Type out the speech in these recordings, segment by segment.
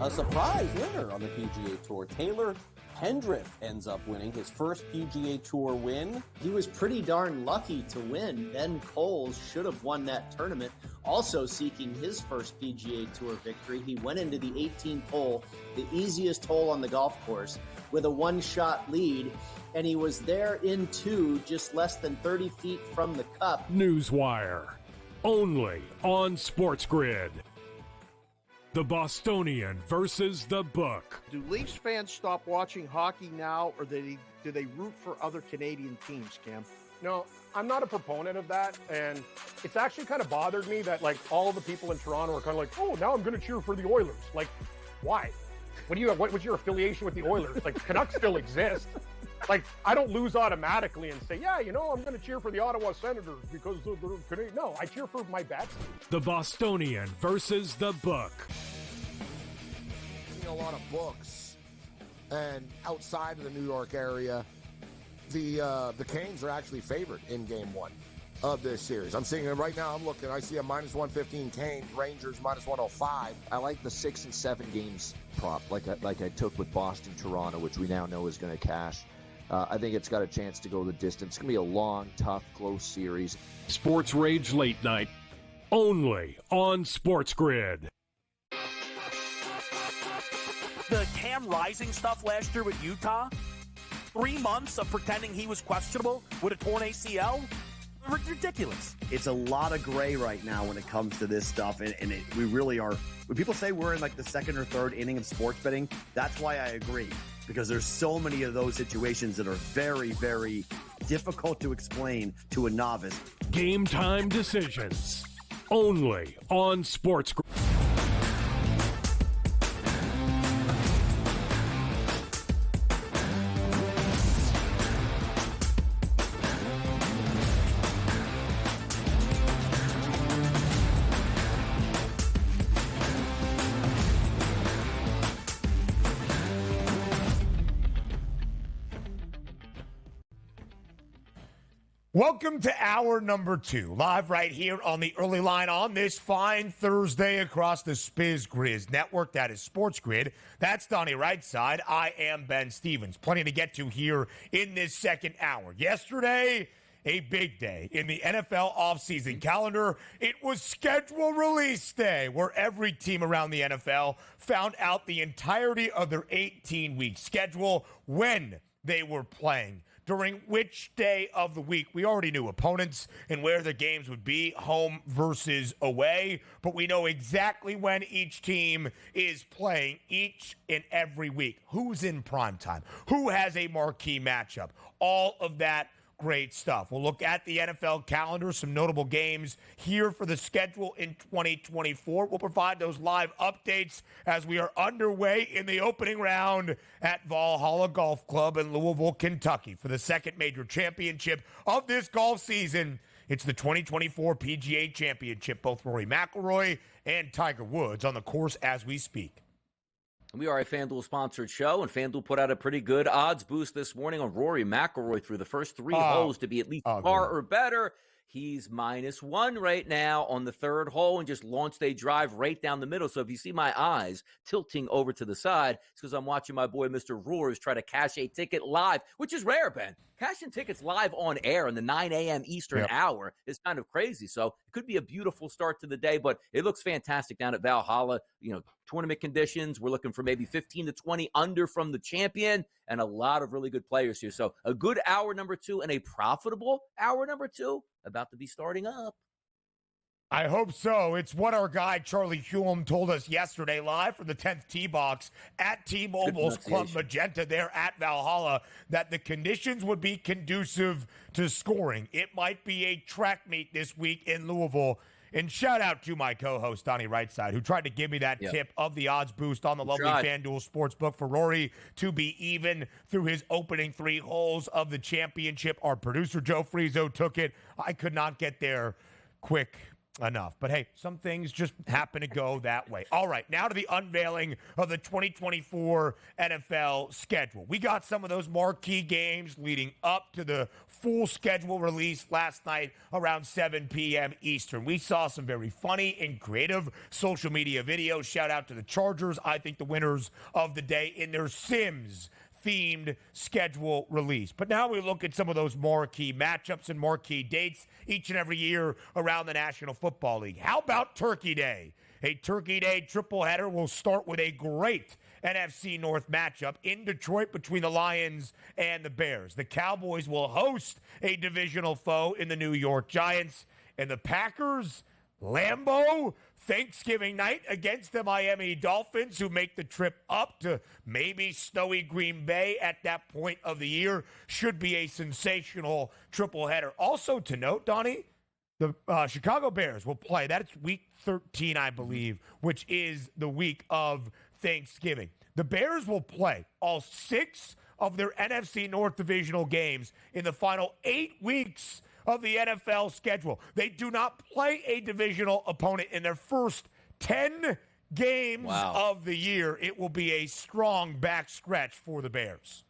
A surprise winner on the PGA Tour. Taylor Pendrith ends up winning his first PGA Tour win. He was pretty darn lucky to win. Ben Coles should have won that tournament, also seeking his first PGA Tour victory. He went into the 18th hole, the easiest hole on the golf course, with a one-shot lead, and he was there in two, just less than 30 feet from the cup. Newswire, only on SportsGrid. The Bostonian versus the Book. Do Leafs fans stop watching hockey now, or do they root for other Canadian teams, Cam? No, I'm not a proponent of that, and it's actually kind of bothered me that, like, all the people in Toronto are kind of like, oh, now I'm going to cheer for the Oilers. Like, why? What was your affiliation with the Oilers? Like, Canucks still exist. Like, I don't lose automatically and say, yeah, I'm going to cheer for the Ottawa Senators because they're Canadian. No, I cheer for my bats. The Bostonian versus the Book. A lot of books, and outside of the New York area, the Canes are actually favored in Game 1 of this series. I'm seeing it right now. I'm looking. I see a minus 115 Canes, Rangers minus 105. I like the 6 and 7 games prop, like I took with Boston, Toronto, which we now know is going to cash. I think it's got a chance to go the distance. It's going to be a long, tough, close series. Sports Rage Late Night, only on SportsGrid. The Cam Rising stuff last year with Utah, 3 months of pretending he was questionable with a torn ACL, ridiculous. It's a lot of gray right now when it comes to this stuff, and we really are. When people say we're in like the second or third inning of sports betting, that's why I agree, because there's so many of those situations that are very, very difficult to explain to a novice. Game time decisions, only on SportsGrid. Welcome to hour number 2, live right here on the early line on this fine Thursday across the SportsGrid network. That is SportsGrid. That's Donnie Rightside. I am Ben Stevens. Plenty to get to here in this second hour. Yesterday, a big day in the NFL offseason calendar. It was schedule release day, where every team around the NFL found out the entirety of their 18-week schedule, when they were playing, during which day of the week. We already knew opponents and where the games would be, home versus away, but we know exactly when each team is playing each and every week. Who's in primetime? Who has a marquee matchup? All of that great stuff. We'll look at the NFL calendar, some notable games here for the schedule in 2024. We'll provide those live updates as we are underway in the opening round at Valhalla Golf Club in Louisville, Kentucky, for the second major championship of this golf season. It's the 2024 PGA Championship. Both Rory McIlroy and Tiger Woods on the course as we speak. We are a FanDuel-sponsored show, and FanDuel put out a pretty good odds boost this morning on Rory McIlroy through the first 3 holes to be at least par or better. He's -1 right now on the third hole and just launched a drive right down the middle. So if you see my eyes tilting over to the side, it's because I'm watching my boy Mr. Roars try to cash a ticket live, which is rare, Ben. Cashing tickets live on air in the 9 a.m. Eastern hour is kind of crazy. So it could be a beautiful start to the day, but it looks fantastic down at Valhalla. Tournament conditions, we're looking for maybe 15 to 20 under from the champion, and a lot of really good players here. So a good hour number 2 and a profitable hour number 2 about to be starting up. I hope so. It's what our guy Charlie Hume told us yesterday live from the 10th tee box at T-Mobile's Club Magenta there at Valhalla, that the conditions would be conducive to scoring. It might be a track meet this week in Louisville. And shout out to my co-host, Donnie Rightside, who tried to give me that tip of the odds boost on the lovely FanDuel Sportsbook for Rory to be even through his opening 3 holes of the championship. Our producer, Joe Frieso, took it. I could not get there quick enough. But hey, some things just happen to go that way. All right, now to the unveiling of the 2024 NFL schedule. We got some of those marquee games leading up to the full schedule release last night around 7 p.m. Eastern. We saw some very funny and creative social media videos. Shout out to the Chargers. I think the winners of the day in their Sims themed schedule release. But now we look at some of those marquee matchups and marquee dates each and every year around the National Football League. How about Turkey Day? A Turkey Day triple header will start with a great NFC North matchup in Detroit between the Lions and the Bears. The Cowboys will host a divisional foe in the New York Giants, and the Packers, Lambeau, Thanksgiving night against the Miami Dolphins, who make the trip up to maybe snowy Green Bay at that point of the year, should be a sensational triple header. Also to note, Donnie, the Chicago Bears will play. That's week 13, I believe, which is the week of Thanksgiving. The Bears will play all 6 of their NFC North divisional games in the final 8 weeks of the NFL schedule. They do not play a divisional opponent in their first 10 games of the year. It will be a strong backstretch for the Bears.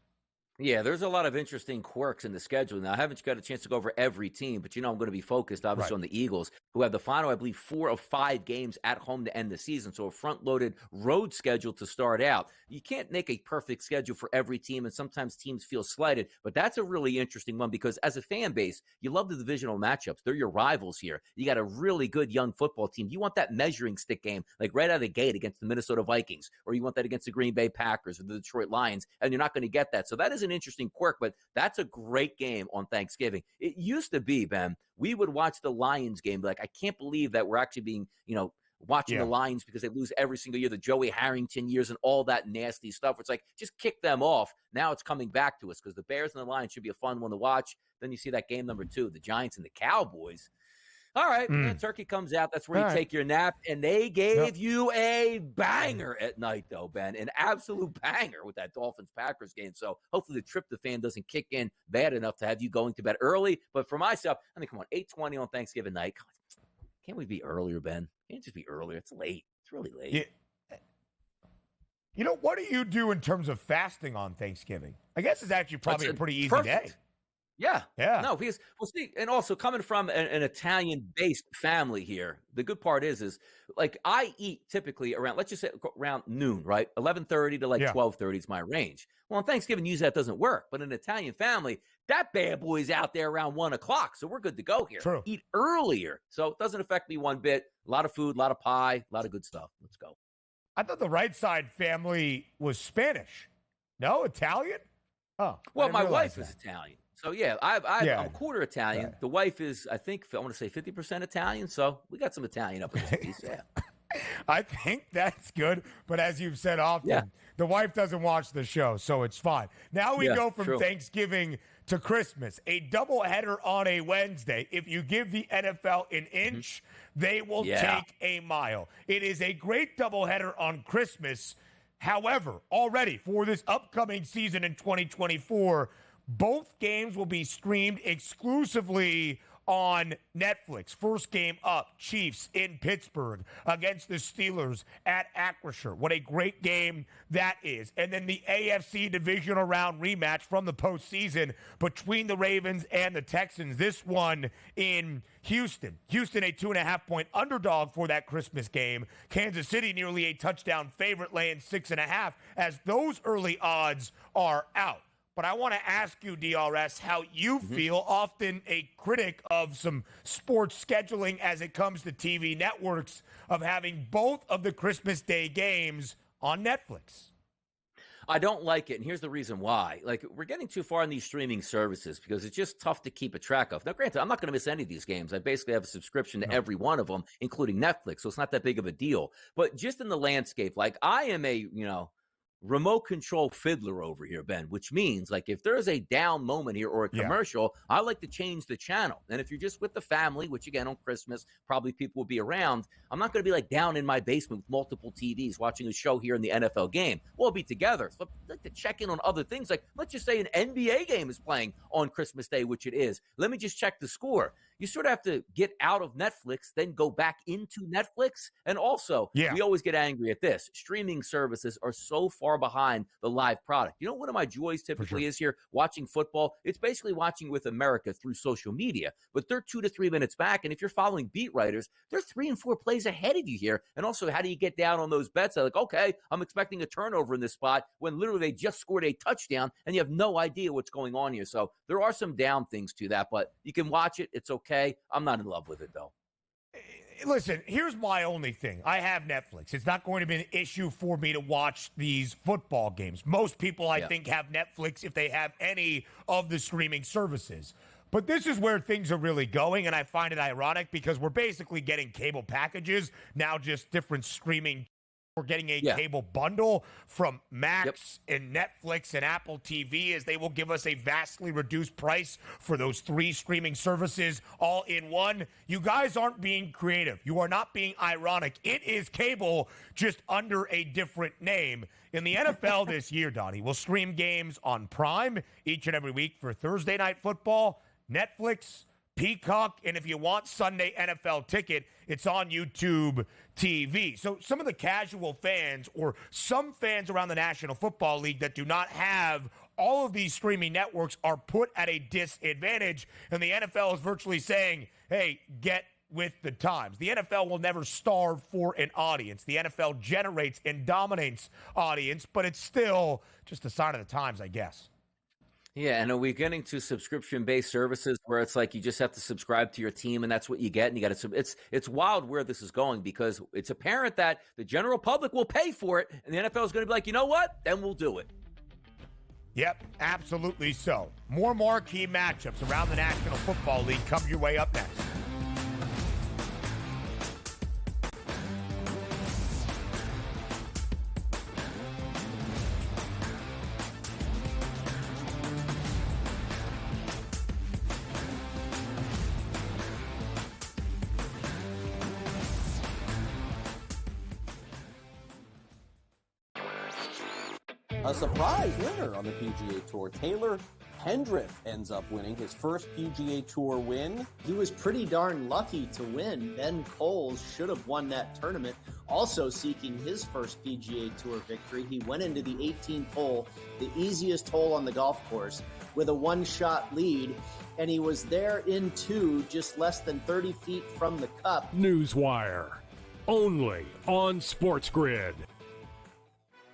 Yeah, there's a lot of interesting quirks in the schedule. Now, I haven't got a chance to go over every team, but I'm going to be focused, obviously, on the Eagles, who have the final, I believe, 4 of 5 games at home to end the season. So a front-loaded road schedule to start out. You can't make a perfect schedule for every team, and sometimes teams feel slighted. But that's a really interesting one because as a fan base, you love the divisional matchups. They're your rivals here. You got a really good young football team. You want that measuring stick game, like right out of the gate against the Minnesota Vikings, or you want that against the Green Bay Packers or the Detroit Lions, and you're not going to get that. So that is an interesting quirk, but that's a great game on Thanksgiving. It used to be, Ben, we would watch the Lions game, like, I can't believe that we're actually being, watching the Lions because they lose every single year, the Joey Harrington years and all that nasty stuff. It's like, just kick them off. Now it's coming back to us because the Bears and the Lions should be a fun one to watch. Then you see that game number 2, the Giants and the Cowboys. All right, Turkey comes out. That's where you take your nap. And they gave you a banger at night, though, Ben. An absolute banger with that Dolphins-Packers game. So hopefully the tryptophan doesn't kick in bad enough to have you going to bed early. But for myself, come on, 8:20 on Thanksgiving night. Can't we be earlier, Ben? Can't it just be earlier? It's late. It's really late. Yeah. What do you do in terms of fasting on Thanksgiving? I guess it's actually probably a pretty easy day. Yeah. No, because see, and also coming from an Italian-based family here, the good part is like I eat typically around, let's just say around noon, right? 11:30 to 12:30 is my range. Well, on Thanksgiving, usually that doesn't work, but in an Italian family, that bad boy's out there around 1 o'clock, so we're good to go here. True. Eat earlier, so it doesn't affect me one bit. A lot of food, a lot of pie, a lot of good stuff. Let's go. I thought the right side family was Spanish. No, Italian? Oh, well, my wife is Italian. So, I'm a quarter Italian. Right. The wife is, I want to say 50% Italian. So we got some Italian up in this piece. Yeah. I think that's good. But as you've said often, the wife doesn't watch the show, so it's fine. Now we go from Thanksgiving to Christmas, a doubleheader on a Wednesday. If you give the NFL an inch, they will take a mile. It is a great doubleheader on Christmas. However, already for this upcoming season in 2024, both games will be streamed exclusively on Netflix. First game up, Chiefs in Pittsburgh against the Steelers at Acrisure. What a great game that is. And then the AFC divisional round rematch from the postseason between the Ravens and the Texans. This one in Houston. Houston, a 2.5-point underdog for that Christmas game. Kansas City, nearly a touchdown favorite, laying 6.5 as those early odds are out. But I want to ask you, DRS, how you feel, often a critic of some sports scheduling as it comes to TV networks, of having both of the Christmas Day games on Netflix. I don't like it, and here's the reason why. Like, we're getting too far in these streaming services because it's just tough to keep a track of. Now, granted, I'm not going to miss any of these games. I basically have a subscription to every one of them, including Netflix, so it's not that big of a deal. But just in the landscape, like, I am a, remote control fiddler over here, Ben, which means like if there's a down moment here or a commercial, I like to change the channel. And if you're just with the family, which again on Christmas, probably people will be around, I'm not going to be like down in my basement with multiple TVs watching a show here in the NFL game. We'll be together. So I'd like to check in on other things. Like let's just say an NBA game is playing on Christmas Day, which it is. Let me just check the score. you sort of have to get out of Netflix, then go back into Netflix. And also, we always get angry at this. Streaming services are so far behind the live product. You know, one of my joys typically is here watching football. It's basically watching with America through social media, but they're 2 to 3 minutes back. And if you're following beat writers, they're 3 and 4 plays ahead of you here. And also, how do you get down on those bets? They're like, okay, I'm expecting a turnover in this spot when literally they just scored a touchdown and you have no idea what's going on here. So there are some down things to that, but you can watch it. It's okay. I'm not in love with it, though. Listen, here's my only thing. I have Netflix. It's not going to be an issue for me to watch these football games. Most people, I think, have Netflix if they have any of the streaming services. But this is where things are really going, and I find it ironic because we're basically getting cable packages, now just different streaming. We're getting a cable bundle from Max and Netflix and Apple TV, as they will give us a vastly reduced price for those 3 streaming services all in one. You guys aren't being creative. You are not being ironic. It is cable, just under a different name. In the NFL this year, Donnie, we'll stream games on Prime each and every week for Thursday Night Football, Netflix, Peacock, and if you want Sunday NFL Ticket, it's on YouTube TV. So some of the casual fans or some fans around the National Football League that do not have all of these streaming networks are put at a disadvantage, and the NFL is virtually saying, hey, get with the times. The NFL will never starve for an audience. The NFL generates and dominates audience, but it's still just a sign of the times, I guess. Yeah, and are we getting to subscription-based services where it's like you just have to subscribe to your team and that's what you get, and you got to? It's wild where this is going because it's apparent that the general public will pay for it, and the NFL is going to be like, you know what? Then we'll do it. Yep, absolutely so. More marquee matchups around the National Football League come your way up next. A surprise winner on the PGA Tour. Taylor Pendrith ends up winning his first PGA Tour win. He was pretty darn lucky to win. Ben Coles should have won that tournament. Also seeking his first PGA Tour victory, he went into the 18th hole, the easiest hole on the golf course, with a one-shot lead, and he was there in 2, just less than 30 feet from the cup. Newswire, only on SportsGrid.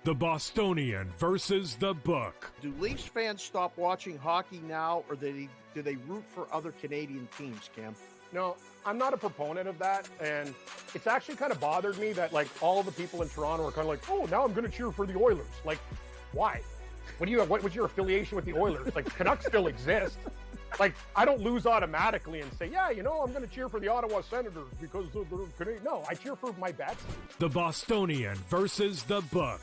The Bostonian versus the book. Do Leafs fans stop watching hockey now, or do they root for other Canadian teams, Cam? No, I'm not a proponent of that, and it's actually kind of bothered me that, like, all the people in Toronto are kind of like, oh, now I'm going to cheer for the Oilers. Like, why? What was your affiliation with the Oilers? Like, Canucks still exist. Like, I don't lose automatically and say, yeah, you know, I'm going to cheer for the Ottawa Senators because of the Canadian. No, I cheer for my bats. The Bostonian versus the book.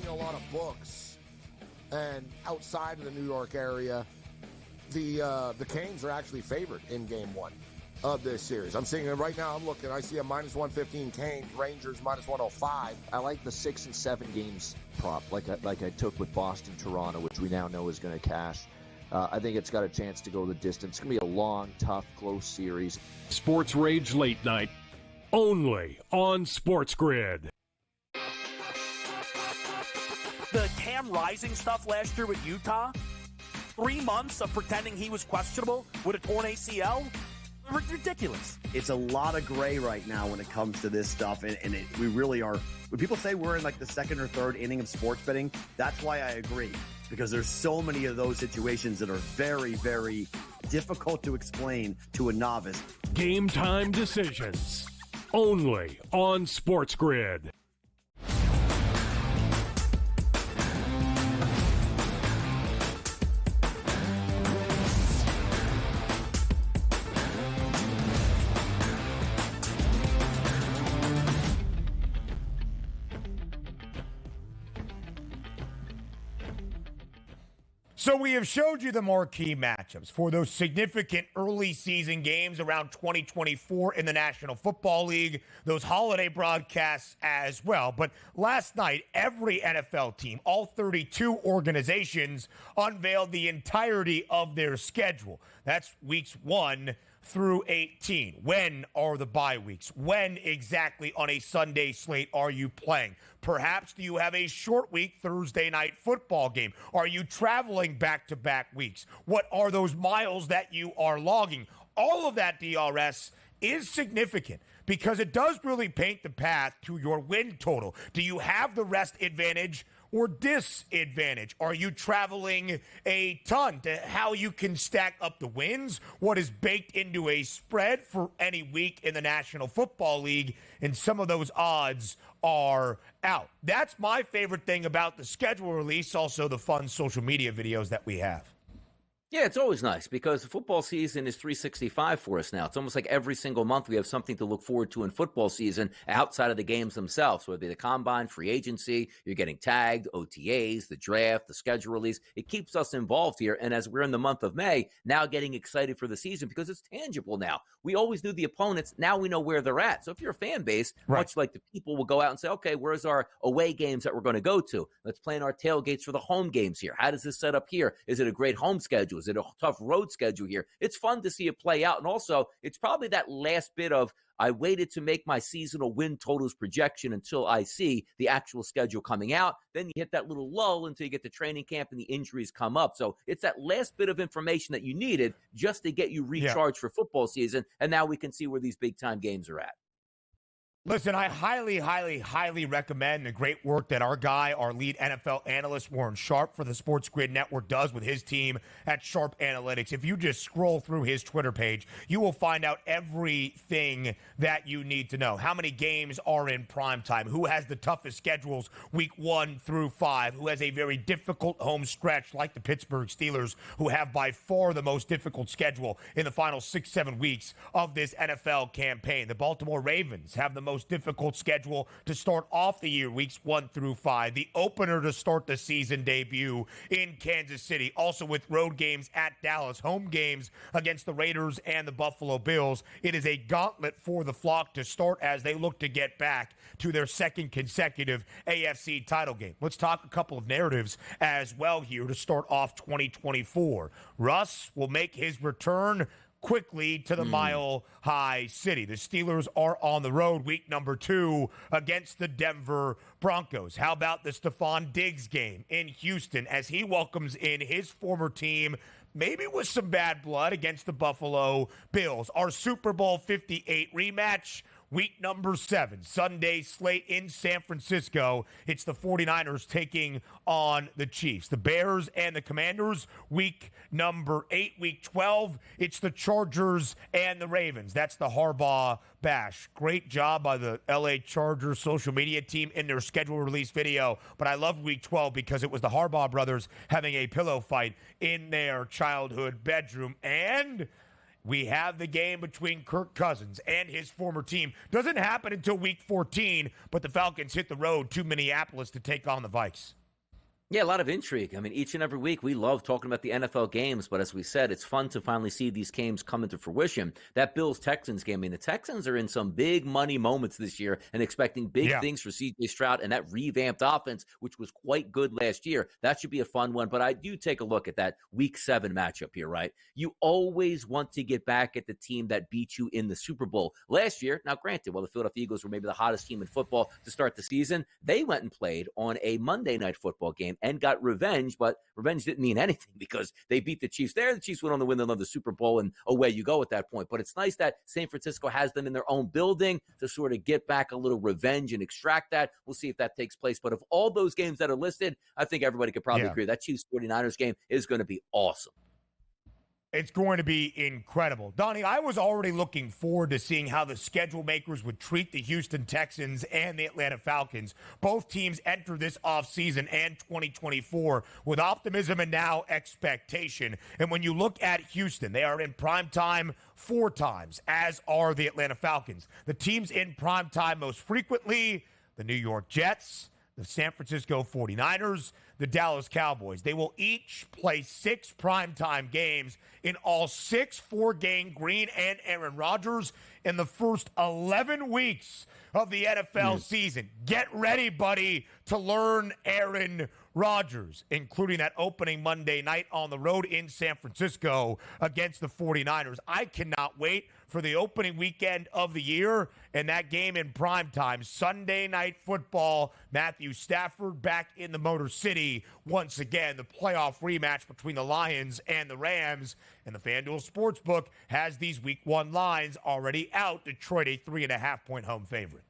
A lot of books, and outside of the New York area, the Canes are actually favored in Game 1 of this series. I'm seeing it right now. I'm looking. I see a -115 Canes, Rangers -105. I like the 6 and 7 games prop, like I took with Boston, Toronto, which we now know is going to cash. I think it's got a chance to go the distance. It's going to be a long, tough, close series. Sports Rage Late Night, only on SportsGrid. The Cam Rising stuff last year with Utah, 3 months of pretending he was questionable with a torn ACL, ridiculous. It's a lot of gray right now when it comes to this stuff, and we really are. When people say we're in like the second or third inning of sports betting, that's why I agree, because there's so many of those situations that are very, very difficult to explain to a novice. Game time decisions, only on SportsGrid. So we have showed you the marquee matchups for those significant early season games around 2024 in the National Football League, those holiday broadcasts as well. But last night, every NFL team, all 32 organizations, unveiled the entirety of their schedule. That's weeks 1 through 18. When are the bye weeks? When exactly on a Sunday slate are you playing? Perhaps do you have a short week Thursday night football game? Are you traveling back-to-back weeks? What are those miles that you are logging? All of that, DRS, is significant because it does really paint the path to your win total. Do you have the rest advantage or disadvantage? Are you traveling a ton to how you can stack up the wins? What is baked into a spread for any week in the National Football League? And some of those odds are out. That's my favorite thing about the schedule release, also the fun social media videos that we have. Yeah, it's always nice because the football season is 365 for us now. It's almost like every single month we have something to look forward to in football season outside of the games themselves. So it'd be the combine, free agency, you're getting tagged, OTAs, the draft, the schedule release. It keeps us involved here. And as we're in the month of May, now getting excited for the season because it's tangible now. We always knew the opponents. Now we know where they're at. So if you're a fan base, much like the people will go out and say, okay, where's our away games that we're going to go to? Let's plan our tailgates for the home games here. How does this set up here? Is it a great home schedule? Is it a tough road schedule here? It's fun to see it play out. And also, it's probably that last bit of, I waited to make my seasonal win totals projection until I see the actual schedule coming out. Then you hit that little lull until you get to training camp and the injuries come up. So it's that last bit of information that you needed just to get you recharged for football season. And now we can see where these big-time games are at. Listen, I highly, highly, highly recommend the great work that our guy, our lead NFL analyst, Warren Sharp for the SportsGrid Network does with his team at Sharp Analytics. If you just scroll through his Twitter page, you will find out everything that you need to know. How many games are in primetime? Who has the toughest schedules week 1 through 5? Who has a very difficult home stretch like the Pittsburgh Steelers, who have by far the most difficult schedule in the final 6-7 weeks of this NFL campaign? The Baltimore Ravens have the most difficult schedule to start off the year, weeks 1 through 5. The opener to start the season debut in Kansas City, also with road games at Dallas, home games against the Raiders and the Buffalo Bills. It is a gauntlet for the flock to start as they look to get back to their second consecutive AFC title game. Let's talk a couple of narratives as well here to start off 2024. Russ will make his return quickly to the Mile High City. The Steelers are on the road week number 2 against the Denver Broncos. How about the Stephon Diggs game in Houston as he welcomes in his former team, maybe with some bad blood, against the Buffalo Bills? Our Super Bowl 58 rematch, week number 7, Sunday slate in San Francisco. It's the 49ers taking on the Chiefs. The Bears and the Commanders, week number 8. Week 12, it's the Chargers and the Ravens. That's the Harbaugh Bash. Great job by the LA Chargers social media team in their schedule release video. But I love week 12 because it was the Harbaugh brothers having a pillow fight in their childhood bedroom. And we have the game between Kirk Cousins and his former team. Doesn't happen until week 14, but the Falcons hit the road to Minneapolis to take on the Vikes. Yeah, a lot of intrigue. I mean, each and every week we love talking about the NFL games, but as we said, it's fun to finally see these games come into fruition. That Bills-Texans game, I mean, the Texans are in some big money moments this year and expecting big things for C.J. Stroud and that revamped offense, which was quite good last year. That should be a fun one, but I do take a look at that week 7 matchup here, right? You always want to get back at the team that beat you in the Super Bowl. Last year, now granted, while the Philadelphia Eagles were maybe the hottest team in football to start the season, they went and played on a Monday night football game and got revenge, but revenge didn't mean anything because they beat the Chiefs there. The Chiefs went on to win another Super Bowl, and away you go at that point. But it's nice that San Francisco has them in their own building to sort of get back a little revenge and extract that. We'll see if that takes place. But of all those games that are listed, I think everybody could probably agree that Chiefs 49ers game is going to be awesome. It's going to be incredible. Donnie, I was already looking forward to seeing how the schedule makers would treat the Houston Texans and the Atlanta Falcons. Both teams enter this offseason and 2024 with optimism and now expectation. And when you look at Houston, they are in prime time 4 times, as are the Atlanta Falcons. The teams in prime time most frequently, the New York Jets, the San Francisco 49ers, the Dallas Cowboys. They will each play 6 primetime games in all 6 for Gang Green and Aaron Rodgers in the first 11 weeks of the NFL season. Get ready, buddy, to learn Aaron Rodgers, including that opening Monday night on the road in San Francisco against the 49ers. I cannot wait for the opening weekend of the year and that game in primetime, Sunday Night Football. Matthew Stafford back in the Motor City once again. The playoff rematch between the Lions and the Rams. And the FanDuel Sportsbook has these Week 1 lines already out. Detroit a 3.5-point home favorite.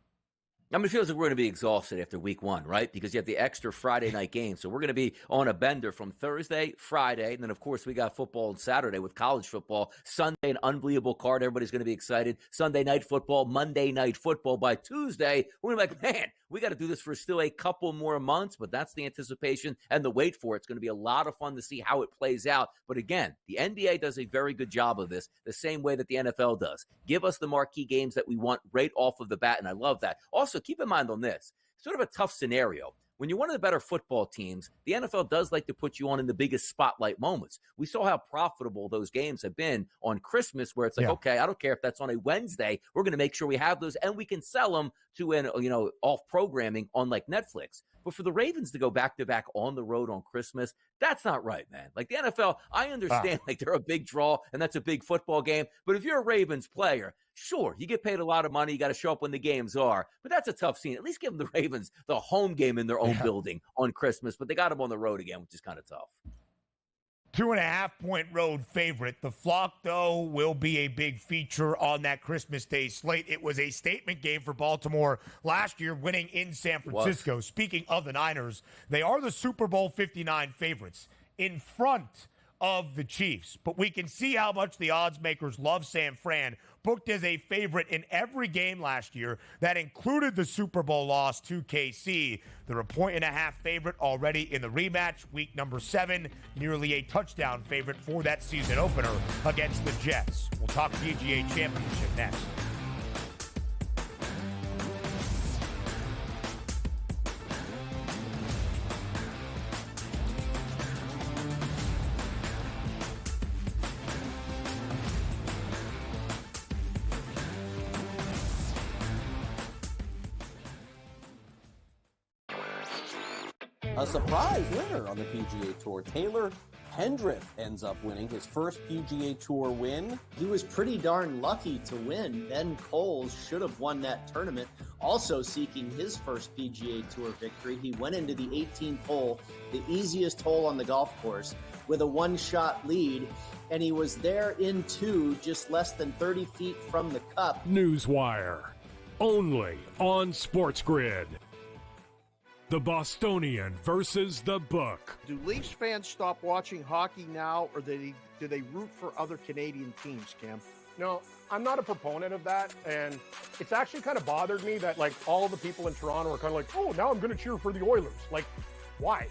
I mean, it feels like we're going to be exhausted after week 1, right? Because you have the extra Friday night game. So we're going to be on a bender from Thursday, Friday. And then, of course, we got football on Saturday with college football. Sunday, an unbelievable card. Everybody's going to be excited. Sunday night football, Monday night football. By Tuesday, we're going to be like, man, we got to do this for still a couple more months. But that's the anticipation and the wait for it. It's going to be a lot of fun to see how it plays out. But again, the NBA does a very good job of this, the same way that the NFL does. Give us the marquee games that we want right off of the bat. And I love that. Also, keep in mind on this, sort of a tough scenario. When you're one of the better football teams, the NFL does like to put you on in the biggest spotlight moments. We saw how profitable those games have been on Christmas, where it's like, okay, I don't care if that's on a Wednesday. We're going to make sure we have those and we can sell them to an, off programming on like Netflix. But for the Ravens to go back-to-back on the road on Christmas, that's not right, man. Like the NFL, I understand like they're a big draw and that's a big football game. But if you're a Ravens player, sure, you get paid a lot of money. You got to show up when the games are. But that's a tough scene. At least give them the Ravens the home game in their own building on Christmas. But they got them on the road again, which is kind of tough. 2.5-point road favorite. The Flock, though, will be a big feature on that Christmas Day slate. It was a statement game for Baltimore last year, winning in San Francisco. Speaking of the Niners, they are the Super Bowl 59 favorites in front of the Chiefs. But we can see how much the odds makers love San Fran, booked as a favorite in every game last year. That included the Super Bowl loss to KC. They're a 1.5 favorite already in the rematch, week number 7, nearly a touchdown favorite for that season opener against the Jets. We'll talk PGA Championship next. A surprise winner on the PGA Tour. Taylor Pendrith ends up winning his first PGA Tour win. He was pretty darn lucky to win. Ben Coles should have won that tournament. Also seeking his first PGA Tour victory, he went into the 18th hole, the easiest hole on the golf course, with a one-shot lead, and he was there in 2, just less than 30 feet from the cup. Newswire, only on SportsGrid. The Bostonian versus the Book. Do Leafs fans stop watching hockey now, or do they root for other Canadian teams, Cam? No, I'm not a proponent of that, and it's actually kind of bothered me that like all the people in Toronto are kind of like, oh, now I'm going to cheer for the Oilers. Like, why?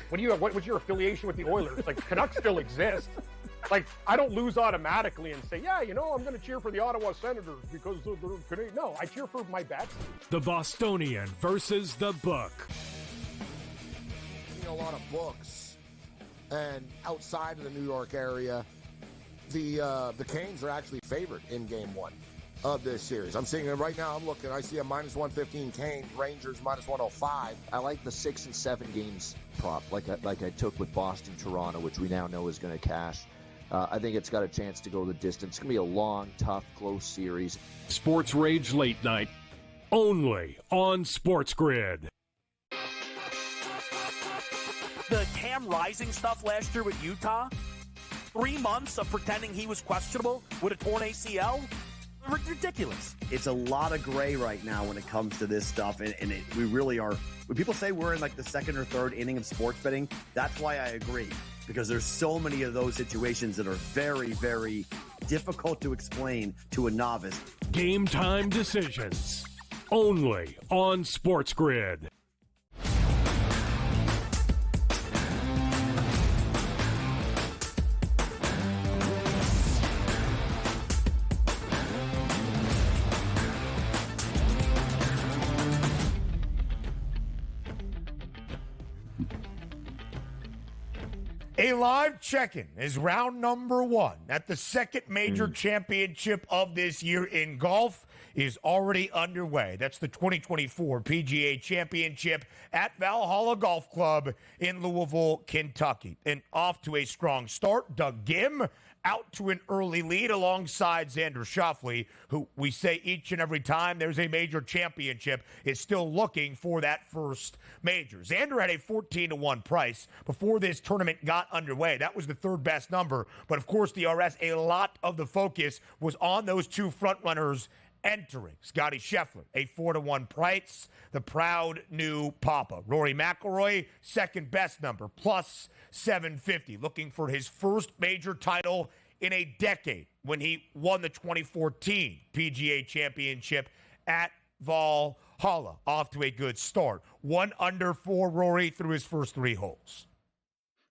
What was your affiliation with the Oilers? Like, Canucks still exist. Like, I don't lose automatically and say, yeah, I'm going to cheer for the Ottawa Senators because they're Canadian. No, I cheer for my bad team. The Bostonian versus the Book. A lot of books, and outside of the New York area, the Canes are actually favored in Game 1 of this series. I'm seeing it right now. I'm looking. I see a -115 Canes, Rangers -105. I like the 6 and 7 games prop, like I took with Boston, Toronto, which we now know is going to cash. I think it's got a chance to go the distance. It's going to be a long, tough, close series. Sports Rage Late Night, only on SportsGrid. The Cam Rising stuff last year with Utah, 3 months of pretending he was questionable with a torn ACL, ridiculous. It's a lot of gray right now when it comes to this stuff, and we really are. When people say we're in like the second or third inning of sports betting, that's why I agree, because there's so many of those situations that are very, very difficult to explain to a novice. Game time decisions, only on SportsGrid. A live check-in is round number 1 at the second major championship of this year in golf is already underway. That's the 2024 PGA Championship at Valhalla Golf Club in Louisville, Kentucky. And off to a strong start, Doug Gim out to an early lead alongside Xander Schauffele, who we say each and every time there's a major championship is still looking for that first major. Xander had a 14-1 price before this tournament got underway. That was the third best number. But, of course, DRS, a lot of the focus was on those two frontrunners entering. Scotty Scheffler, a 4-1 price, the proud new papa. Rory McIlroy, second best number, plus 750, looking for his first major title in a decade when he won the 2014 PGA Championship at Valhalla. Off to a good start. 1 under for Rory through his first 3 holes.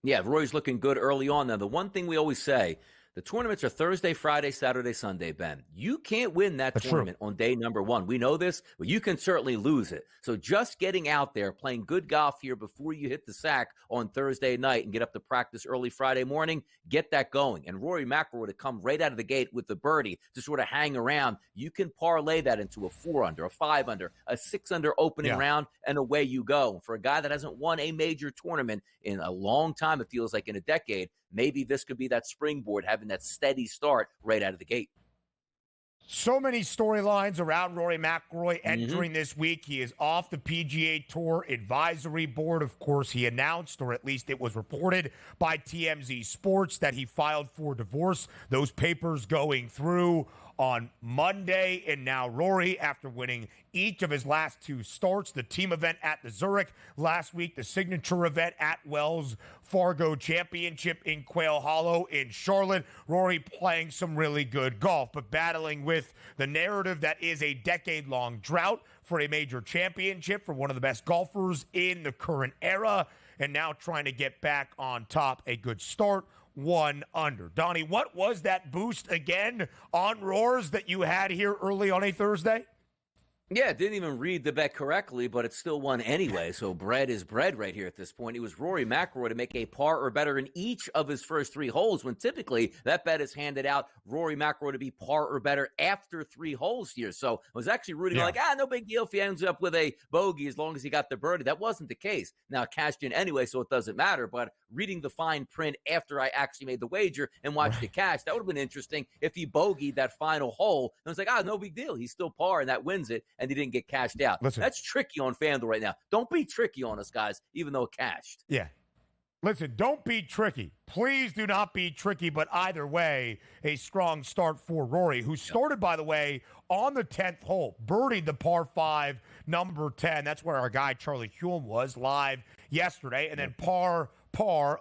Yeah, Rory's looking good early on. Now, the one thing we always say, the tournaments are Thursday, Friday, Saturday, Sunday, Ben. You can't win that tournament on day number 1. We know this, but you can certainly lose it. So just getting out there, playing good golf here before you hit the sack on Thursday night and get up to practice early Friday morning, get that going. And Rory McIlroy to come right out of the gate with the birdie to sort of hang around. You can parlay that into a 4 under, a 5 under, a 6 under opening round, and away you go. For a guy that hasn't won a major tournament in a long time, it feels like in a decade, maybe this could be that springboard, having that steady start right out of the gate. So many storylines around Rory McIlroy entering this week. He is off the PGA Tour Advisory Board. Of course, he announced, or at least it was reported by TMZ Sports, that he filed for divorce. Those papers going through on Monday. And now Rory, after winning each of his last 2 starts, the team event at the Zurich last week, the signature event at Wells Fargo Championship in Quail Hollow in Charlotte, Rory playing some really good golf, but battling with the narrative that is a decade-long drought for a major championship for one of the best golfers in the current era, and now trying to get back on top. A good start, 1 under. Donnie, what was that boost again on Roars that you had here early on a Thursday? Yeah, didn't even read the bet correctly, but it's still one anyway, so bread is bread right here at this point. It was Rory McIlroy to make a par or better in each of his first 3 holes, when typically that bet is handed out Rory McIlroy to be par or better after 3 holes here. So I was actually rooting like, no big deal if he ends up with a bogey as long as he got the birdie. That wasn't the case. Now, it cashed in anyway, so it doesn't matter, but reading the fine print after I actually made the wager and watched it cash, that would have been interesting if he bogeyed that final hole. And I was like, no big deal. He's still par, and that wins it. And he didn't get cashed out. Listen, that's tricky on FanDuel right now. Don't be tricky on us, guys, even though it cashed. Yeah. Listen, don't be tricky. Please do not be tricky, but either way, a strong start for Rory, who started, by the way, on the 10th hole, birdied the par 5, number 10. That's where our guy Charlie Hume was live yesterday, and then par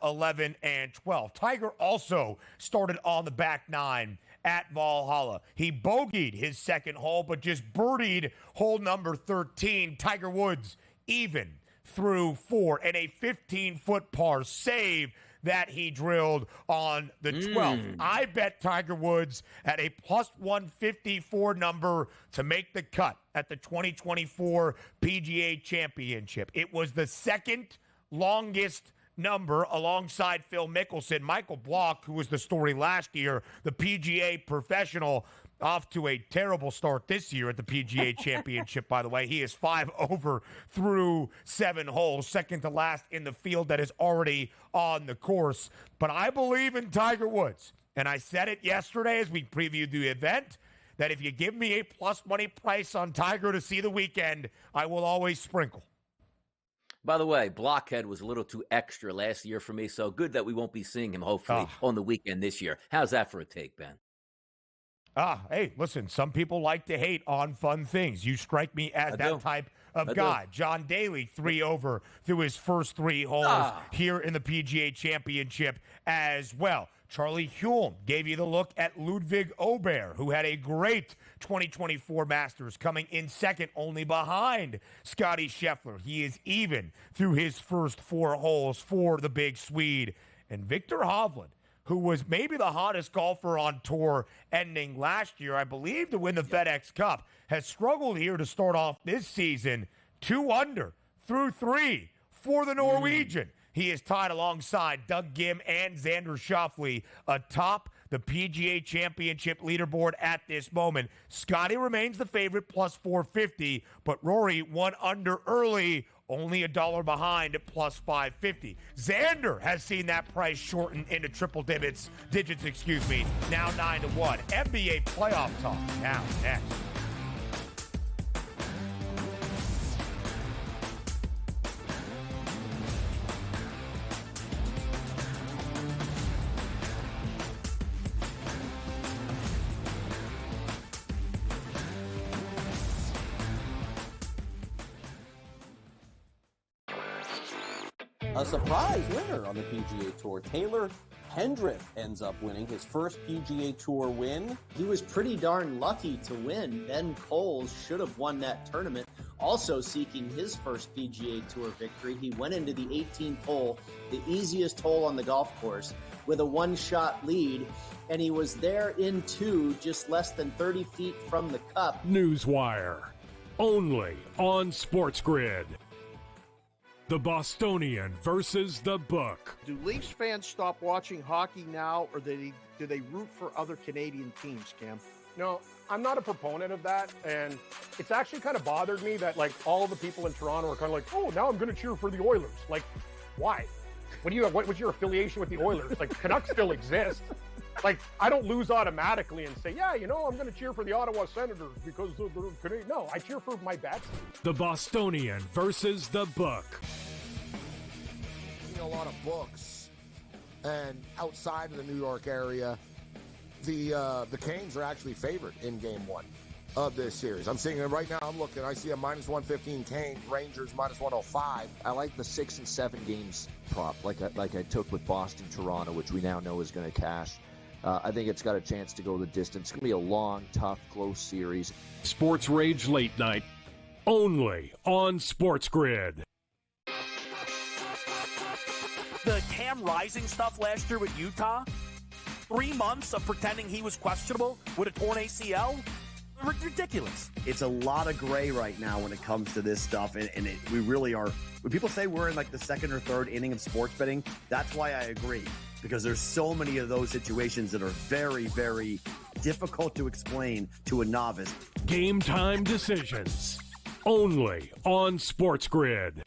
11 and 12. Tiger also started on the back 9 at Valhalla. He bogeyed his second hole, but just birdied hole number 13. Tiger Woods even through 4, and a 15-foot par save that he drilled on the 12th. I bet Tiger Woods at a plus 154 number to make the cut at the 2024 PGA Championship. It was the second longest number alongside Phil Mickelson. Michael Block, who was the story last year, the PGA professional, off to a terrible start this year at the PGA Championship, by the way. He is 5 over through 7 holes, second to last in the field that is already on the course. But I believe in Tiger Woods, and I said it yesterday as we previewed the event, that if you give me a plus money price on Tiger to see the weekend, I will always sprinkle. By the way, Blockhead was a little too extra last year for me, so good that we won't be seeing him, hopefully, on the weekend this year. How's that for a take, Ben? Hey, listen, some people like to hate on fun things. You strike me as that type of guy. John Daly, 3 over through his first 3 holes here in the PGA Championship as well. Charlie Hume gave you the look at Ludwig Aubert, who had a great 2024 Masters, coming in second only behind Scotty Scheffler. He is even through his first 4 holes for the big Swede. And Victor Hovland, who was maybe the hottest golfer on tour ending last year, I believe, to win the FedEx Cup, has struggled here to start off this season. 2 under through 3 for the Norwegian. He is tied alongside Doug Gim and Xander Schauffele atop the PGA Championship leaderboard at this moment. Scotty remains the favorite, plus 450, but Rory one under early, only $1 behind at plus 550. Xander has seen that price shorten into triple digits, now 9-1. NBA playoff talk now next. A surprise winner on the PGA Tour. Taylor Pendrith ends up winning his first PGA Tour win. He was pretty darn lucky to win. Ben Coles should have won that tournament. Also seeking his first PGA Tour victory, he went into the 18th hole, the easiest hole on the golf course, with a one-shot lead, and he was there in two, just less than 30 feet from the cup. Newswire, only on SportsGrid. The Bostonian versus the book. Do Leafs fans stop watching hockey now, or do they root for other Canadian teams, Cam? No, I'm not a proponent of that, and it's actually kind of bothered me that like all the people in Toronto are kind of like, oh, now I'm going to cheer for the Oilers. Like, why? What was your affiliation with the Oilers? Like, Canucks still exist. Like, I don't lose automatically and say, yeah, I'm going to cheer for the Ottawa Senators because they're Canadian. No, I cheer for my bats. The Bostonian versus the book. A lot of books, and outside of the New York area, the Canes are actually favored in Game 1 of this series. I'm seeing it right now. I see a minus 115 Canes, Rangers minus 105. I like the 6 and 7 games prop, like I took with Boston, Toronto, which we now know is going to cash. I think it's got a chance to go the distance. It's going to be a long, tough, close series. Sports Rage Late Night, only on SportsGrid. The Cam Rising stuff last year with Utah, 3 months of pretending he was questionable with a torn ACL, ridiculous. It's a lot of gray right now when it comes to this stuff, and we really are. When people say we're in like the second or third inning of sports betting, that's why I agree, because there's so many of those situations that are very, very difficult to explain to a novice. Game time decisions, only on SportsGrid.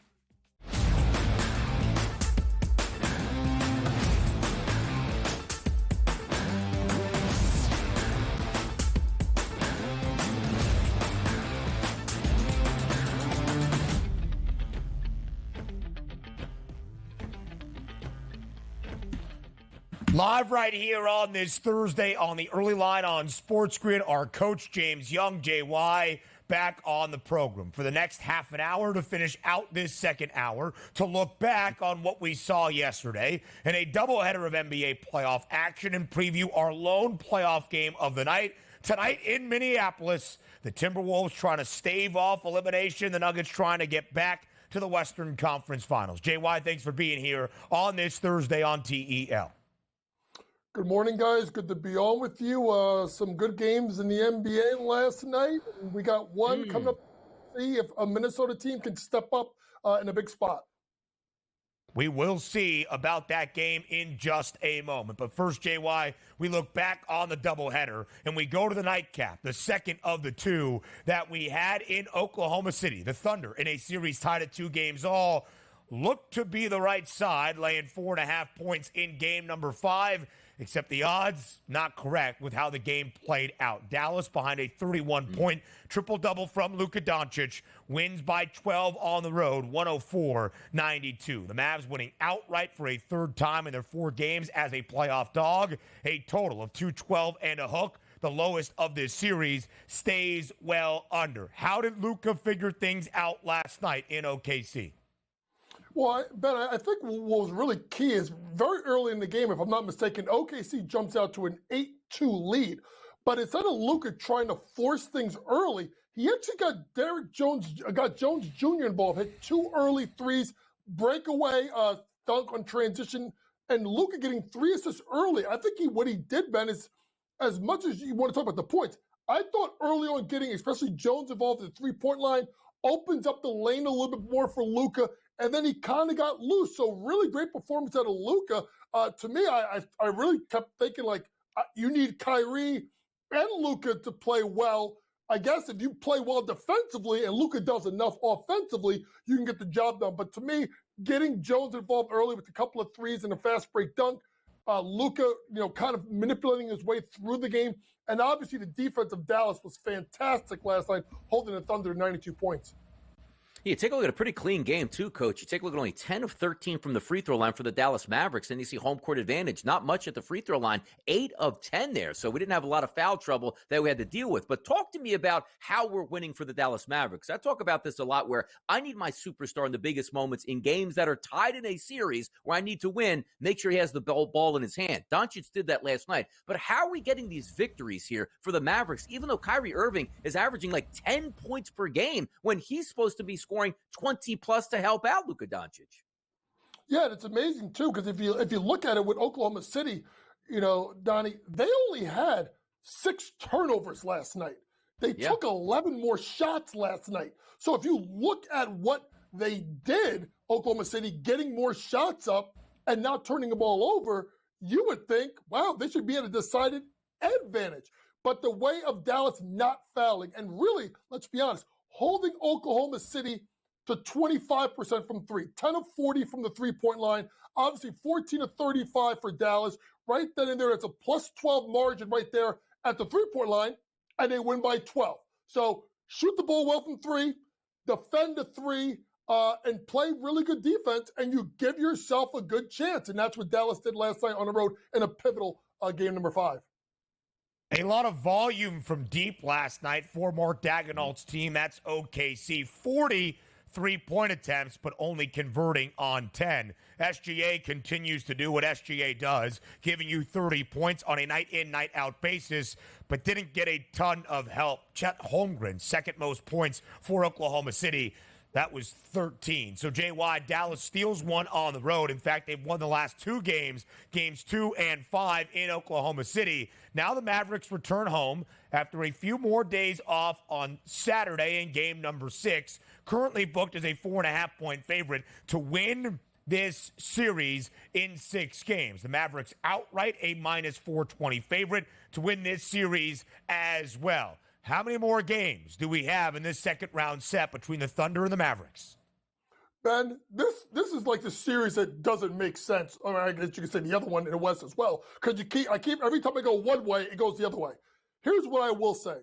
Live right here on this Thursday on the early line on SportsGrid, our coach James Young, JY, back on the program for the next half an hour to finish out this second hour, to look back on what we saw yesterday in a doubleheader of NBA playoff action and preview our lone playoff game of the night. Tonight in Minneapolis, the Timberwolves trying to stave off elimination, the Nuggets trying to get back to the Western Conference Finals. JY, thanks for being here on this Thursday on TEL. Good morning, guys. Good to be on with you. Some good games in the NBA last night. We got one coming up to see if a Minnesota team can step up in a big spot. We will see about that game in just a moment. But first, JY, we look back on the doubleheader, and we go to the nightcap, the second of the two that we had in Oklahoma City. The Thunder, in a series tied at 2 games all, looked to be the right side, laying 4.5 points in game number 5. Except the odds, not correct with how the game played out. Dallas behind a 31-point triple-double from Luka Doncic, wins by 12 on the road, 104-92. The Mavs winning outright for a third time in their 4 games as a playoff dog. A total of 212 and a hook. The lowest of this series, stays well under. How did Luka figure things out last night in OKC? Well, Ben, I think what was really key is very early in the game, if I'm not mistaken, OKC jumps out to an 8-2 lead. But instead of Luka trying to force things early, he actually got Jones Jr. involved, hit 2 early threes, breakaway, dunk on transition, and Luka getting 3 assists early. I think what he did, Ben, is as much as you want to talk about the points, I thought early on getting, especially Jones involved at the 3-point line, opens up the lane a little bit more for Luka. and then he kind of got loose. So really great performance out of Luka. To me, I really kept thinking, like, you need Kyrie and Luka to play well. I guess if you play well defensively and Luka does enough offensively, you can get the job done. But to me, getting Jones involved early with a couple of threes and a fast break dunk, Luka, kind of manipulating his way through the game, and obviously the defense of Dallas was fantastic last night, holding the Thunder to 92 points. Yeah, take a look at a pretty clean game, too, Coach. You take a look at only 10 of 13 from the free throw line for the Dallas Mavericks, and you see home court advantage. Not much at the free throw line, 8 of 10 there. So we didn't have a lot of foul trouble that we had to deal with. But talk to me about how we're winning for the Dallas Mavericks. I talk about this a lot, where I need my superstar in the biggest moments in games that are tied in a series where I need to win, make sure he has the ball in his hand. Doncic did that last night. But how are we getting these victories here for the Mavericks, even though Kyrie Irving is averaging like 10 points per game when he's supposed to be scoring 20 plus to help out Luka Doncic? Yeah, and it's amazing too, because if you look at it with Oklahoma City, Donnie, they only had 6 turnovers last night. They took 11 more shots last night. So if you look at what they did, Oklahoma City getting more shots up and not turning the ball over, you would think, wow, they should be at a decided advantage. But the way of Dallas not fouling, and really, let's be honest, holding Oklahoma City to 25% from 3, 10 of 40 from the three-point line, obviously 14 of 35 for Dallas. Right then and there, it's a plus 12 margin right there at the three-point line, and they win by 12. So shoot the ball well from 3, defend the 3, and play really good defense, and you give yourself a good chance. And that's what Dallas did last night on the road in a pivotal game number 5. A lot of volume from deep last night for Mark Daigneault's team. That's OKC. 40 3-point attempts, but only converting on 10. SGA continues to do what SGA does, giving you 30 points on a night-in, night-out basis, but didn't get a ton of help. Chet Holmgren, second most points for Oklahoma City. That was 13. So, JY, Dallas steals one on the road. In fact, they've won the last 2 games, games 2 and 5 in Oklahoma City. Now the Mavericks return home after a few more days off on Saturday in game number 6. Currently booked as a 4.5-point favorite to win this series in 6 games. The Mavericks outright a minus 420 favorite to win this series as well. How many more games do we have in this second round set between the Thunder and the Mavericks? Ben, this is like the series that doesn't make sense. Or I guess you could say the other one in the West as well. Because every time I go one way, it goes the other way. Here's what I will say.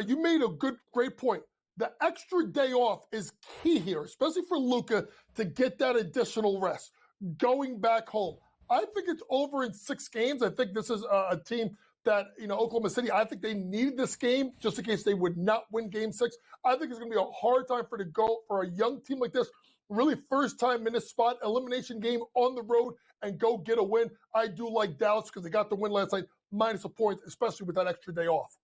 You made a great point. The extra day off is key here, especially for Luka, to get that additional rest. Going back home. I think it's over in 6 games. I think this is a team that, Oklahoma City, I think they needed this game just in case they would not win game 6. I think it's going to be a hard time for a young team like this. Really first time in this spot, elimination game on the road, and go get a win. I do like Dallas because they got the win last night, minus a point, especially with that extra day off.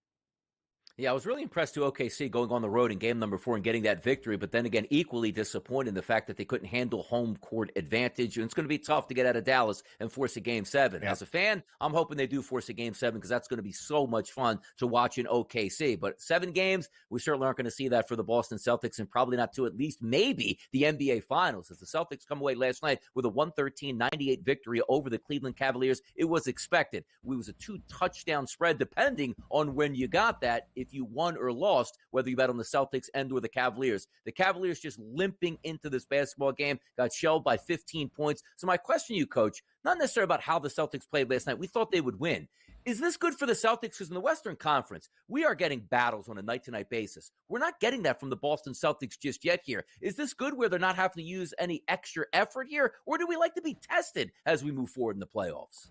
Yeah, I was really impressed to OKC going on the road in game number 4 and getting that victory, but then again, equally disappointed in the fact that they couldn't handle home court advantage. And it's going to be tough to get out of Dallas and force a game 7. Yeah. As a fan, I'm hoping they do force a game 7 because that's going to be so much fun to watch in OKC. But 7 games, we certainly aren't going to see that for the Boston Celtics, and probably not to at least maybe the NBA Finals. As the Celtics come away last night with a 113-98 victory over the Cleveland Cavaliers, it was expected. It was a 2-touchdown spread, depending on when you got that. If you won or lost, whether you bet on the Celtics and or the Cavaliers. The Cavaliers just limping into this basketball game, got shelled by 15 points. So my question to you, Coach, not necessarily about how the Celtics played last night. We thought they would win. Is this good for the Celtics? Because in the Western Conference, we are getting battles on a night-to-night basis. We're not getting that from the Boston Celtics just yet here. Is this good where they're not having to use any extra effort here? Or do we like to be tested as we move forward in the playoffs?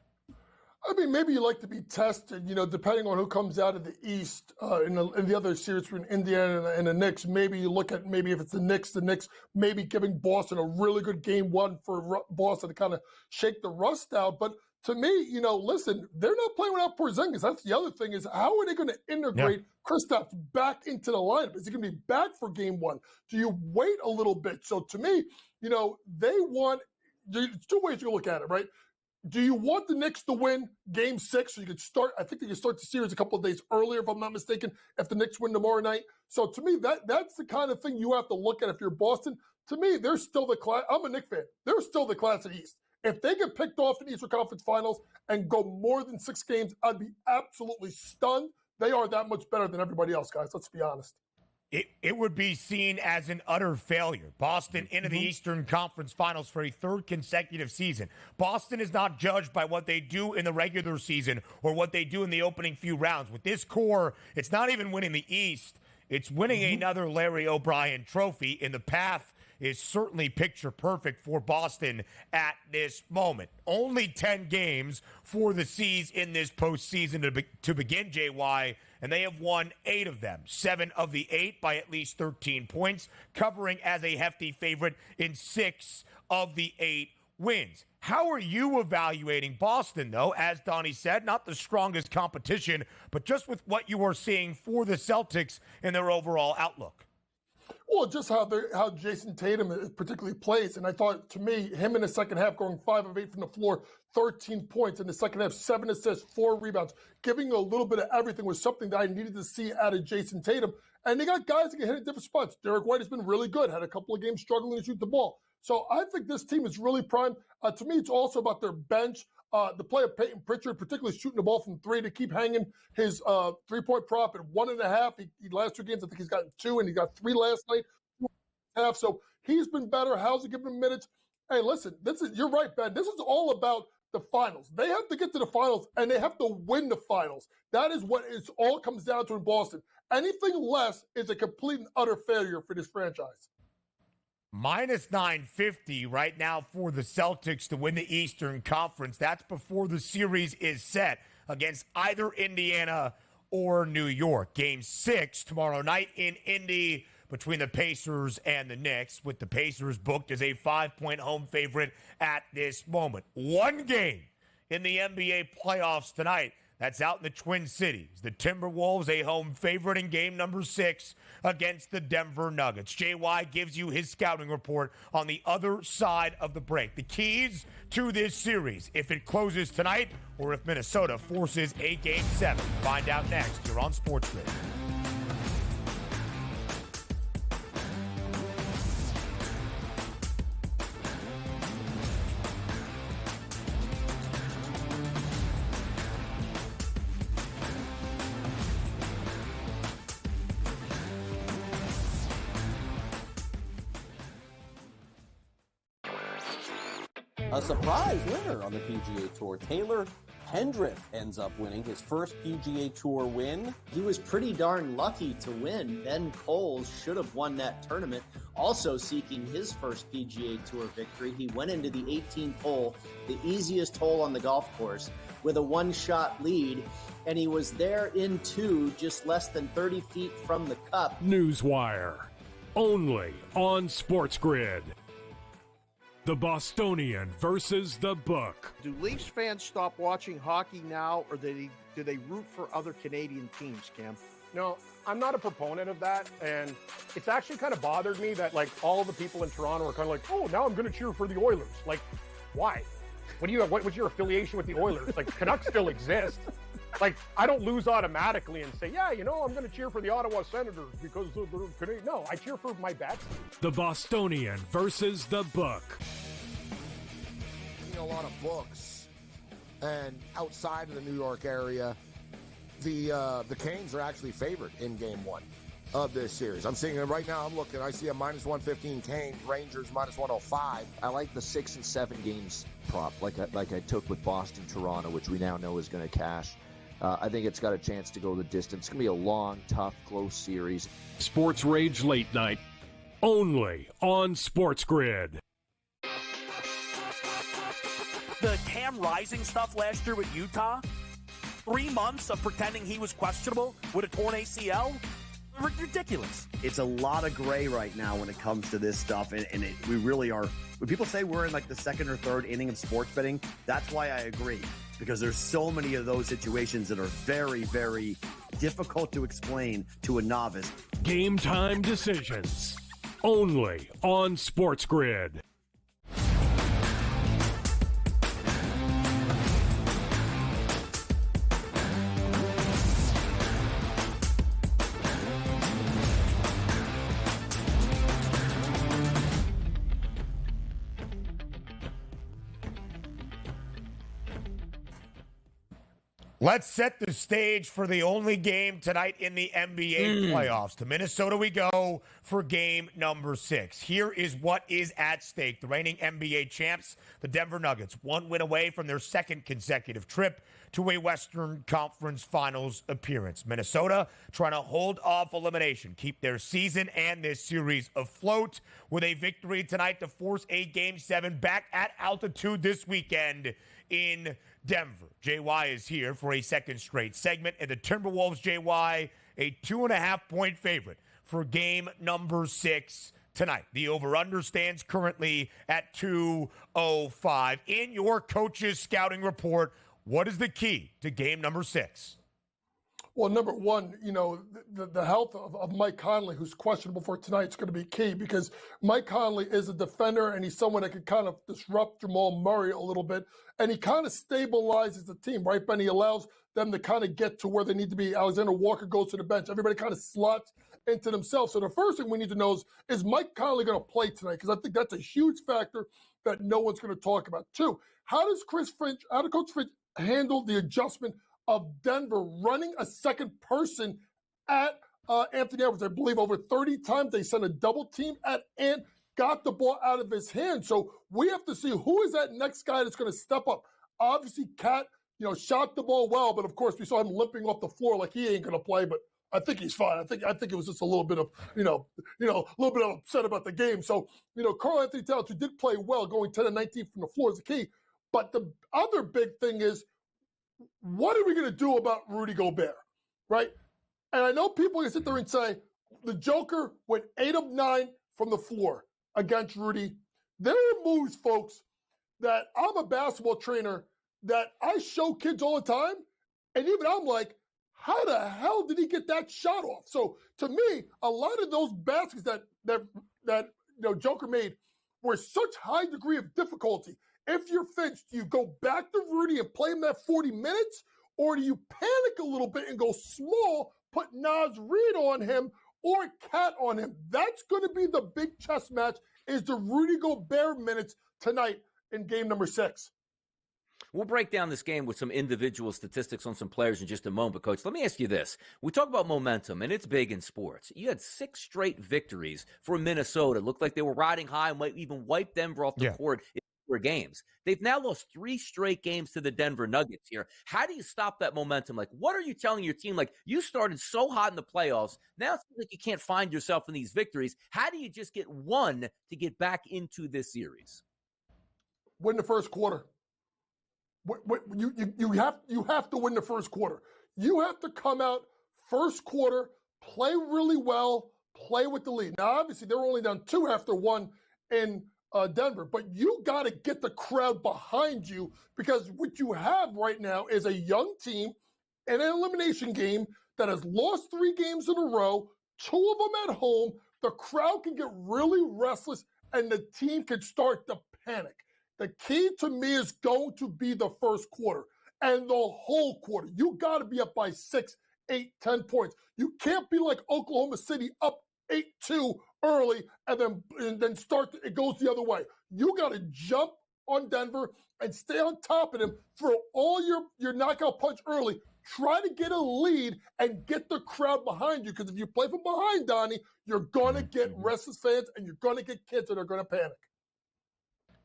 I mean, maybe you like to be tested, depending on who comes out of the East in the other series between Indiana and the Knicks. Maybe you look at if it's the Knicks maybe giving Boston a really good game 1 for Boston to kind of shake the rust out. But to me, listen, they're not playing without Porzingis. That's the other thing is how are they going to integrate Kristaps back into the lineup? Is he going to be back for game 1? Do you wait a little bit? So to me, they want – there's 2 ways you look at it, right? do you want the Knicks to win Game 6 so you could start? I think they can start the series a couple of days earlier, if I'm not mistaken, if the Knicks win tomorrow night. So to me, that's the kind of thing you have to look at if you're Boston. To me, they're still the class. I'm a Knicks fan. They're still the class of the East. If they get picked off in the Eastern Conference Finals and go more than 6 games, I'd be absolutely stunned. They are that much better than everybody else, guys. Let's be honest. It would be seen as an utter failure. Boston into the Eastern Conference Finals for a 3rd consecutive season. Boston is not judged by what they do in the regular season or what they do in the opening few rounds. With this core, it's not even winning the East. It's winning another Larry O'Brien trophy, and the path is certainly picture perfect for Boston at this moment. Only 10 games for the C's in this postseason to begin, JY, and they have won 8 of them, 7 of the 8 by at least 13 points, covering as a hefty favorite in 6 of the 8 wins. How are you evaluating Boston, though? As Donnie said, not the strongest competition, but just with what you are seeing for the Celtics and their overall outlook. Well, just how Jason Tatum particularly plays. And I thought, to me, him in the second half going 5 of 8 from the floor, 13 points in the second half, 7 assists, 4 rebounds, giving a little bit of everything was something that I needed to see out of Jason Tatum. And they got guys that can hit at different spots. Derek White has been really good, had a couple of games struggling to shoot the ball. So I think this team is really primed. To me, it's also about their bench. The play of Peyton Pritchard, particularly shooting the ball from 3 to keep hanging his 3-point prop at 1.5. He last 2 games, I think he's gotten 2, and he got 3 last night. So he's been better. How's he giving him minutes? Hey, listen, you're right, Ben. This is all about the finals. They have to get to the finals, and they have to win the finals. That is what it all comes down to in Boston. Anything less is a complete and utter failure for this franchise. Minus 950 right now for the Celtics to win the Eastern Conference. That's before the series is set against either Indiana or New York. Game 6 tomorrow night in Indy between the Pacers and the Knicks, with the Pacers booked as a 5-point home favorite at this moment. 1 game in the NBA playoffs tonight. That's out in the Twin Cities. The Timberwolves, a home favorite in game number 6 against the Denver Nuggets. JY gives you his scouting report on the other side of the break. The keys to this series, if it closes tonight or if Minnesota forces a Game 7. Find out next here on SportsGrid. A surprise winner on the PGA Tour. Taylor Pendrith ends up winning his first PGA Tour win. He was pretty darn lucky to win. Ben Coles should have won that tournament. Also seeking his first PGA Tour victory, he went into the 18th hole, the easiest hole on the golf course, with a 1-shot lead, and he was there in 2, just less than 30 feet from the cup. Newswire, only on SportsGrid. The Bostonian versus the book. Do Leafs fans stop watching hockey now, or do they root for other Canadian teams, Cam? No, I'm not a proponent of that, and it's actually kind of bothered me that, like, all the people in Toronto are kind of like, oh, now I'm going to cheer for the Oilers. Like, why? What was your affiliation with the Oilers? Like, Canucks still exist. Like, I don't lose automatically and say, yeah, I'm going to cheer for the Ottawa Senators because they're Canadian. No, I cheer for my bad team. The Bostonian versus the book. A lot of books, and outside of the New York area, the Canes are actually favored in Game 1 of this series. I'm seeing it right now. I'm looking. I see a minus 115 Canes, Rangers minus 105. I like the 6 and 7 games prop, like I took with Boston, Toronto, which we now know is going to cash. I think it's got a chance to go the distance. It's going to be a long, tough, close series. Sports Rage Late Night, only on SportsGrid. The Cam Rising stuff last year with Utah, 3 months of pretending he was questionable with a torn ACL, ridiculous. It's a lot of gray right now when it comes to this stuff, and we really are. When people say we're in like the 2nd or 3rd inning of sports betting, that's why I agree, because there's so many of those situations that are very, very difficult to explain to a novice. Game time decisions, only on SportsGrid. Let's set the stage for the only game tonight in the NBA playoffs. To Minnesota we go for game number 6. Here is what is at stake. The reigning NBA champs, the Denver Nuggets, 1 win away from their 2nd consecutive trip to a Western Conference Finals appearance. Minnesota trying to hold off elimination, keep their season and this series afloat with a victory tonight to force a Game 7 back at altitude this weekend in Denver. JY is here for a 2nd straight segment, and the Timberwolves, JY, a 2.5-point favorite for game number 6 tonight. The over-under stands currently at 205. In your coach's scouting report, what is the key to game number 6? Well, number one, the health of Mike Conley, who's questionable for tonight, is going to be key because Mike Conley is a defender and he's someone that can kind of disrupt Jamal Murray a little bit. And he kind of stabilizes the team, right, Ben? He allows them to kind of get to where they need to be. Alexander Walker goes to the bench. Everybody kind of slots into themselves. So the first thing we need to know is Mike Conley going to play tonight? Because I think that's a huge factor that no one's going to talk about. 2, how does Coach Finch handle the adjustment of Denver running a second person at Anthony Edwards? I believe over 30 times they sent a double team at Ant, got the ball out of his hand. So we have to see who is that next guy that's going to step up. Obviously, Cat, shot the ball well, but of course we saw him limping off the floor like he ain't going to play. But I think he's fine. I think it was just a little bit of a little bit of upset about the game. So Karl Anthony Towns, who did play well, going 10 and 19 from the floor is the key. But the other big thing is, what are we going to do about Rudy Gobert, right? And I know people can sit there and say, the Joker went 8 of 9 from the floor against Rudy. There are moves, folks, that I'm a basketball trainer that I show kids all the time. And even I'm like, how the hell did he get that shot off? So to me, a lot of those baskets that Joker made were such high degree of difficulty. If you're Finch, do you go back to Rudy and play him that 40 minutes? Or do you panic a little bit and go small, put Naz Reid on him or Cat on him? That's going to be the big chess match, is the Rudy Gobert minutes tonight in game number 6. We'll break down this game with some individual statistics on some players in just a moment. But, Coach, let me ask you this. We talk about momentum, and it's big in sports. You had 6 straight victories for Minnesota. It looked like they were riding high and might even wipe Denver off the court in 4 games. They've now lost 3 straight games to the Denver Nuggets here. How do you stop that momentum? Like, what are you telling your team? Like, you started so hot in the playoffs. Now it seems like you can't find yourself in these victories. How do you just get one to get back into this series? Win the first quarter. You have to win the first quarter. You have to come out first quarter, play really well, play with the lead. Now, obviously, they were only down 2 after 1 in Denver, but you got to get the crowd behind you, because what you have right now is a young team in an elimination game that has lost 3 games in a row, 2 of them at home. The crowd can get really restless and the team can start to panic. The key to me is going to be the first quarter and the whole quarter. You got to be up by 6, 8, 10 points. You can't be like Oklahoma City up 8-2 early and then it goes the other way. You got to jump on Denver and stay on top of them, throw all your knockout punch early, try to get a lead and get the crowd behind you, because if you play from behind, Donnie, you're going to get restless fans and you're going to get kids that are going to panic.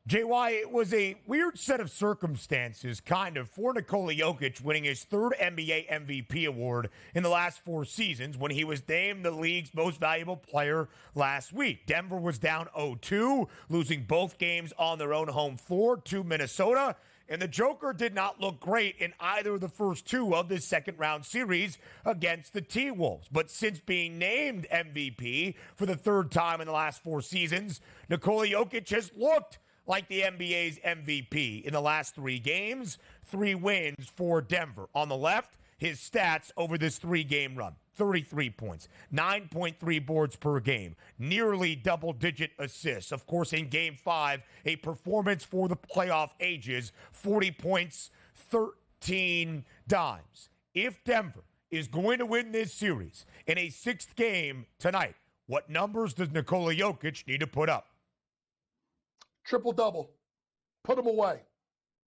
JY, it was a weird set of circumstances, kind of, for Nikola Jokic winning his 3rd NBA MVP award in the last 4 seasons when he was named the league's most valuable player last week. Denver was down 0-2, losing both games on their own home floor to Minnesota. And the Joker did not look great in either of the first 2 of this second-round series against the T-Wolves. But since being named MVP for the 3rd time in the last 4 seasons, Nikola Jokic has looked like the NBA's MVP in the last 3 games, 3 wins for Denver. On the left, his stats over this 3-game run: 33 points, 9.3 boards per game, nearly double-digit assists. Of course, in Game 5, a performance for the playoff ages, 40 points, 13 dimes. If Denver is going to win this series in a 6th game tonight, what numbers does Nikola Jokic need to put up? Triple-double. Put them away.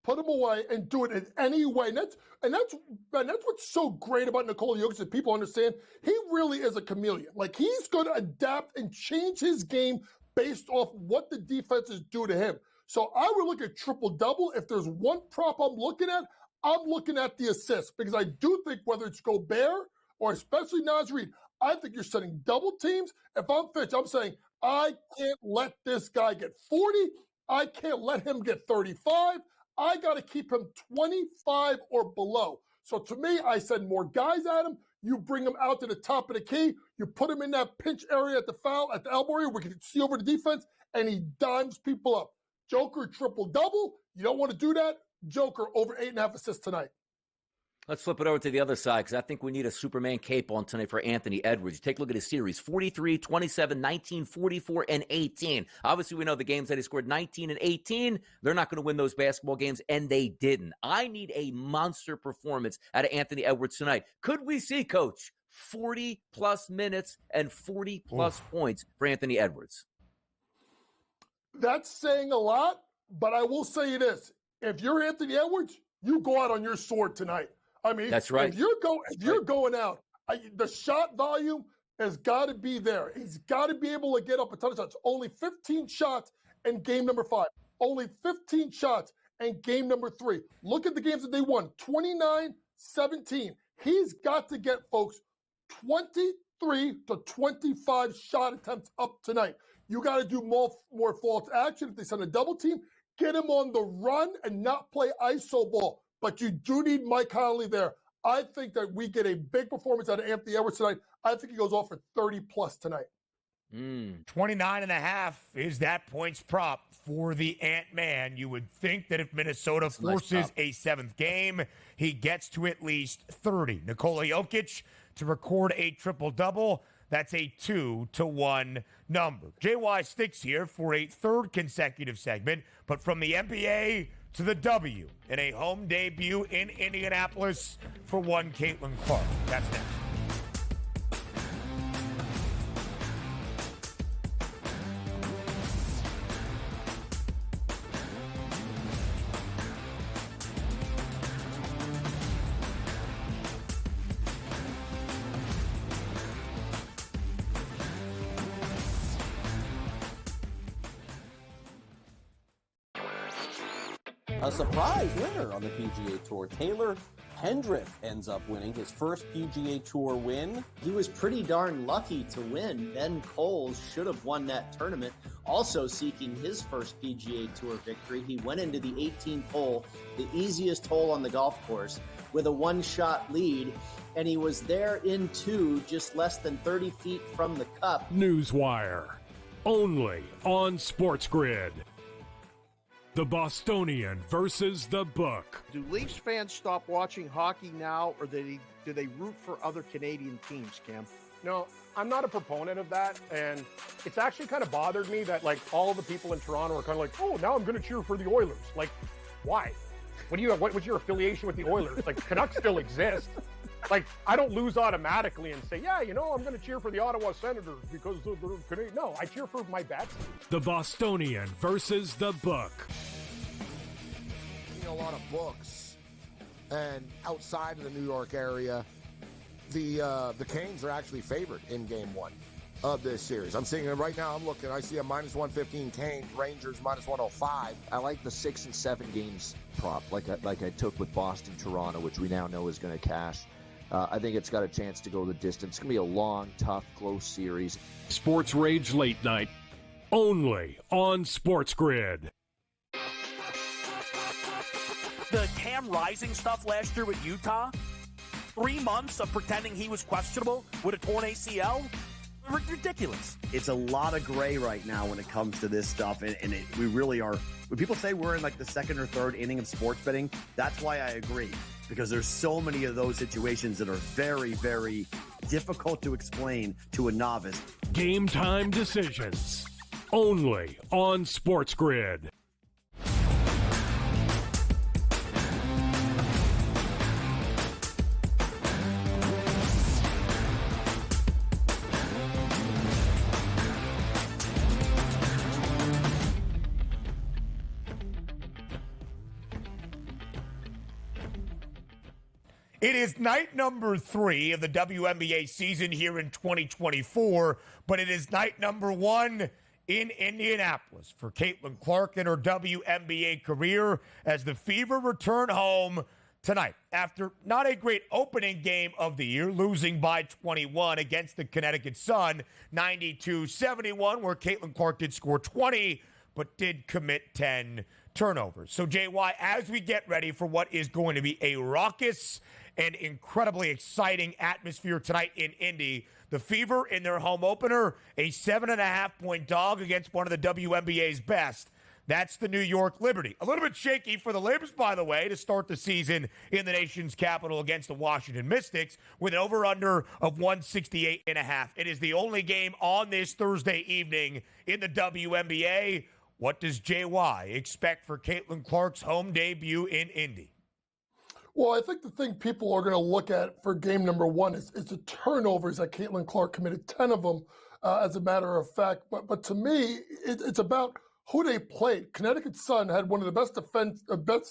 put him away, and do it in any way. And that's what's so great about Nikola Jokic that people understand. He really is a chameleon. Like, he's going to adapt and change his game based off what the defenses do to him. So I would look at triple-double. If there's one prop I'm looking at the assist, because I do think whether it's Gobert or especially Naz Reid, I think you're setting double teams. If I'm Fitch, I'm saying I can't let this guy get 40. I can't let him get 35. I got to keep him 25 or below. So to me, I send more guys at him. You bring him out to the top of the key. You put him in that pinch area at the elbow area where you can see over the defense, and he dimes people up. Joker triple-double. You don't want to do that. Joker over 8.5 assists tonight. Let's flip it over to the other side, because I think we need a Superman cape on tonight for Anthony Edwards. Take a look at his series: 43, 27, 19, 44, and 18. Obviously, we know the games that he scored 19 and 18, they're not going to win those basketball games, and they didn't. I need a monster performance out of Anthony Edwards tonight. Could we see, Coach, 40-plus minutes and 40-plus points for Anthony Edwards? That's saying a lot, but I will say this. If you're Anthony Edwards, you go out on your sword tonight. I mean, that's right. If you're going out, the shot volume has got to be there. He's got to be able to get up a ton of shots. Only 15 shots in game number 5. Only 15 shots in game number 3. Look at the games that they won, 29-17. He's got to get, folks, 23 to 25 shot attempts up tonight. You got to do more false action. If they send a double team, get him on the run and not play iso ball. But you do need Mike Conley there. I think that we get a big performance out of Anthony Edwards tonight. I think he goes off for 30-plus tonight. 29.5 is that points prop for the Ant-Man. You would think that if Minnesota forces a 7th game, he gets to at least 30. Nikola Jokic to record a triple-double. That's a 2-to-1 number. JY sticks here for a 3rd consecutive segment, but from the NBA to the W in a home debut in Indianapolis for one Caitlin Clark. That's next. A surprise winner on the PGA Tour. Taylor Pendrith ends up winning his first PGA Tour win. He was pretty darn lucky to win. Ben Coles should have won that tournament. Also seeking his first PGA Tour victory, he went into the 18th hole, the easiest hole on the golf course, with a one-shot lead, and he was there in 2, just less than 30 feet from the cup. Newswire, only on SportsGrid. The Bostonian versus the Book. Do Leafs fans stop watching hockey now, or do they root for other Canadian teams, Cam? No, I'm not a proponent of that, and it's actually kind of bothered me that, like, all the people in Toronto are kind of like, oh, now I'm going to cheer for the Oilers. Like, why? What was your affiliation with the Oilers? Like, Canucks still exist. Like, I don't lose automatically and say, yeah, I'm going to cheer for the Ottawa Senators because they're Canadian. No, I cheer for my bad team. The Bostonian versus the Book. A lot of books, and outside of the New York area, the Canes are actually favored in game 1 of this series. I'm seeing it right now. I'm looking. I see a -115 Canes, Rangers -105. I like the 6 and 7 games prop, like I took with Boston, Toronto, which we now know is going to cash. I think it's got a chance to go the distance. It's going to be a long, tough, close series. Sports Rage Late Night, only on SportsGrid. The Cam Rising stuff last year with Utah, 3 months of pretending he was questionable with a torn ACL, ridiculous. It's a lot of gray right now when it comes to this stuff, and we really are. When people say we're in like the 2nd or 3rd inning of sports betting, that's why I agree, because there's so many of those situations that are very, very difficult to explain to a novice. Game time decisions, only on SportsGrid. It is night number 3 of the WNBA season here in 2024, but it is night number 1 in Indianapolis for Caitlin Clark and her WNBA career as the Fever return home tonight after not a great opening game of the year, losing by 21 against the Connecticut Sun, 92-71, where Caitlin Clark did score 20, but did commit 10 turnovers. So, JY, as we get ready for what is going to be a raucous and incredibly exciting atmosphere tonight in Indy, the Fever in their home opener, a 7.5-point dog against one of the WNBA's best. That's the New York Liberty. A little bit shaky for the Libs, by the way, to start the season in the nation's capital against the Washington Mystics with an over-under of 168.5. It is the only game on this Thursday evening in the WNBA. What does JY expect for Caitlin Clark's home debut in Indy? Well, I think the thing people are going to look at for game number 1 is the turnovers that Caitlin Clark committed, 10 of them, as a matter of fact. But to me, it's about who they played. Connecticut Sun had one of the best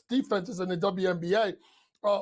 defenses in the WNBA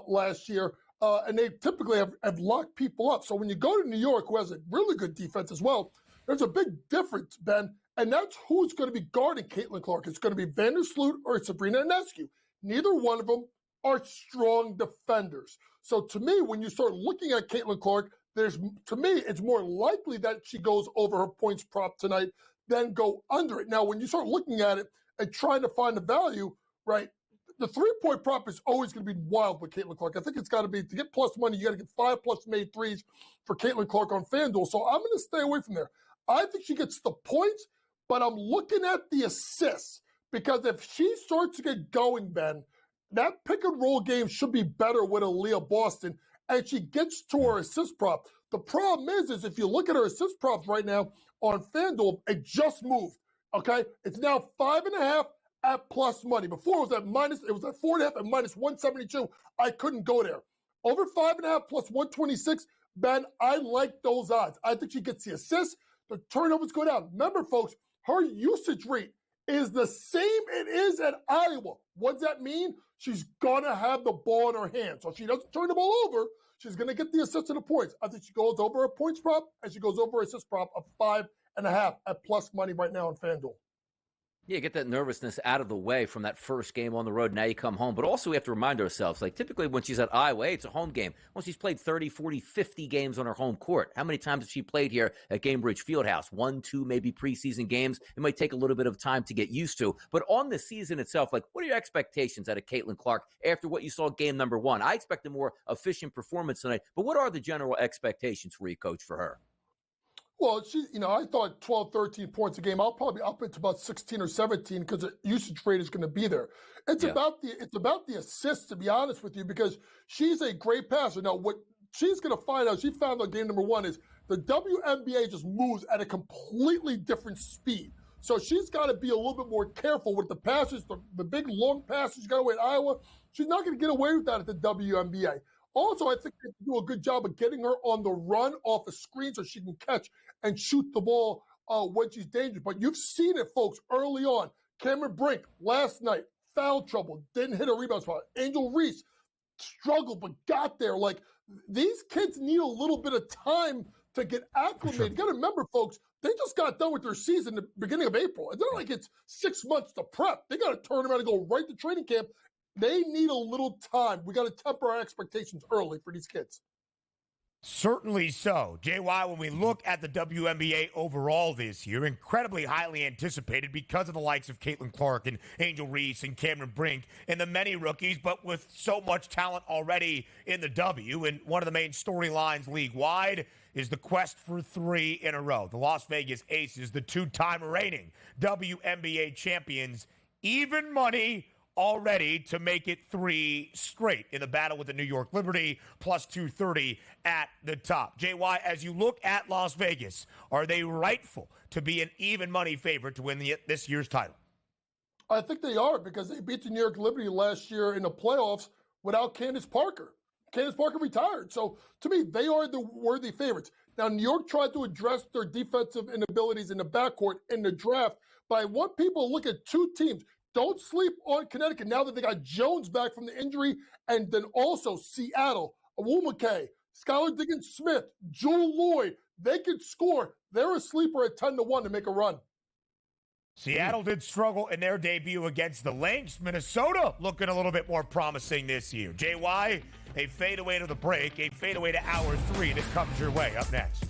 last year, and they typically have locked people up. So when you go to New York, who has a really good defense as well, there's a big difference, Ben, and that's who's going to be guarding Caitlin Clark. It's going to be Vandersloot or Sabrina Ionescu. Neither one of them are strong defenders. So to me, when you start looking at Caitlin Clark, it's more likely that she goes over her points prop tonight than go under it. Now, when you start looking at it and trying to find the value, right, the 3-point prop is always going to be wild with Caitlin Clark. I think it's got to be, to get plus money, you got to get 5+ made threes for Caitlin Clark on FanDuel. So I'm going to stay away from there. I think she gets the points, but I'm looking at the assists because if she starts to get going, Ben, that pick and roll game should be better with Aaliyah Boston, and she gets to her assist prop. The problem is if you look at her assist props right now on FanDuel, it just moved. Okay, it's now 5.5 at plus money. Before it was at 4.5 at minus 172. I couldn't go there. Over 5.5 plus 126, Ben, I like those odds. I think she gets the assist. The turnovers go down. Remember, folks, her usage rate is the same it is at Iowa. What does that mean? She's going to have the ball in her hand. So if she doesn't turn the ball over, she's going to get the assist and the points. I think she goes over her points prop, and she goes over her assist prop of 5.5 at plus money right now on FanDuel. Yeah, get that nervousness out of the way from that first game on the road. Now you come home. But also we have to remind ourselves, like typically when she's at Iowa, it's a home game. Well, she's played 30, 40, 50 games on her home court. How many times has she played here at Gainbridge Fieldhouse? 1, 2, maybe preseason games. It might take a little bit of time to get used to. But on the season itself, like what are your expectations out of Caitlin Clark after what you saw game number 1? I expect a more efficient performance tonight. But what are the general expectations for you, Coach, for her? Well, I thought 12, 13 points a game. I'll probably up it to about 16 or 17 because the usage rate is going to be there. It's about the assists, to be honest with you, because she's a great passer. Now, what she's going to find out, she found out game number 1 is the WNBA just moves at a completely different speed. So she's got to be a little bit more careful with the passes, the big long passes she got away at Iowa. She's not going to get away with that at the WNBA. Also, I think they do a good job of getting her on the run off a screen so she can catch and shoot the ball when she's dangerous. But you've seen it, folks, early on. Cameron Brink, last night, foul trouble, didn't hit a rebound spot. Angel Reese struggled but got there. Like, these kids need a little bit of time to get acclimated. Sure. You got to remember, folks, they just got done with their season at the beginning of April. It's not like it's 6 months to prep. They got to turn around and go right to training camp. They need a little time. We got to temper our expectations early for these kids. Certainly so. JY, when we look at the WNBA overall this year, incredibly highly anticipated because of the likes of Caitlin Clark and Angel Reese and Cameron Brink and the many rookies, but with so much talent already in the W. And one of the main storylines league-wide is the quest for 3 in a row. The Las Vegas Aces, the 2-time reigning WNBA champions, even money already to make it 3 straight in the battle with the New York Liberty, plus 230 at the top. JY, as you look at Las Vegas, are they rightful to be an even money favorite to win this year's title? I think they are because they beat the New York Liberty last year in the playoffs without Candace Parker. Candace Parker retired. So to me, they are the worthy favorites. Now, New York tried to address their defensive inabilities in the backcourt in the draft, but I want people to look at 2 teams. Don't sleep on Connecticut now that they got Jones back from the injury, and then also Seattle, Awul McKay, Skylar Diggins-Smith, Jewel Lloyd, they could score. They're a sleeper at 10-1 to make a run. Seattle did struggle in their debut against the Lynx. Minnesota looking a little bit more promising this year. JY, a fadeaway to the break, a fadeaway to hour 3 that comes your way up next.